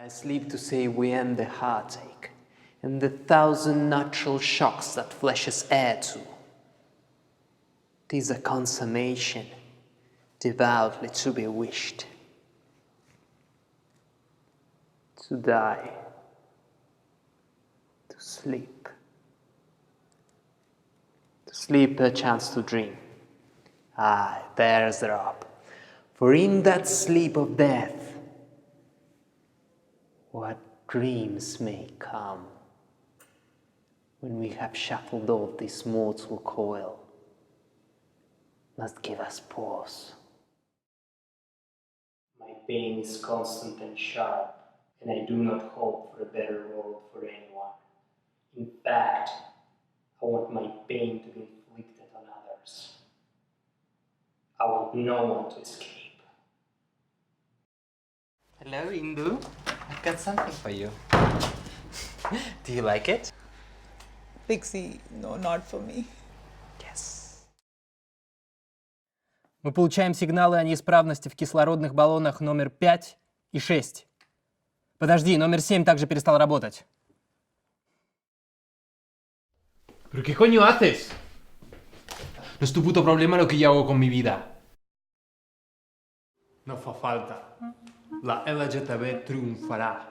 I sleep to say we end the heartache and the thousand natural shocks that flesh is heir to. 'Tis a consummation devoutly to be wished. To die, to sleep perchance to dream. Aye, there's the rub. For in that sleep of death, what dreams may come when we have shuffled off this mortal coil must give us pause. My pain is constant and sharp, and I do not hope for a better world for anyone. In fact, I want my pain to be inflicted on others. I want no one to escape. Hello, Indu. I've got something for you. Do you like it? Pixie, no, not for me. Yes. Мы получаем сигналы о неисправности в кислородных баллонах номер 5 и 6. Подожди, номер 7 также перестал работать. ¿Pero qué coño haces? No es tu puto problema lo que yo hago con mi vida. No fa falta. La LGTB triunfará.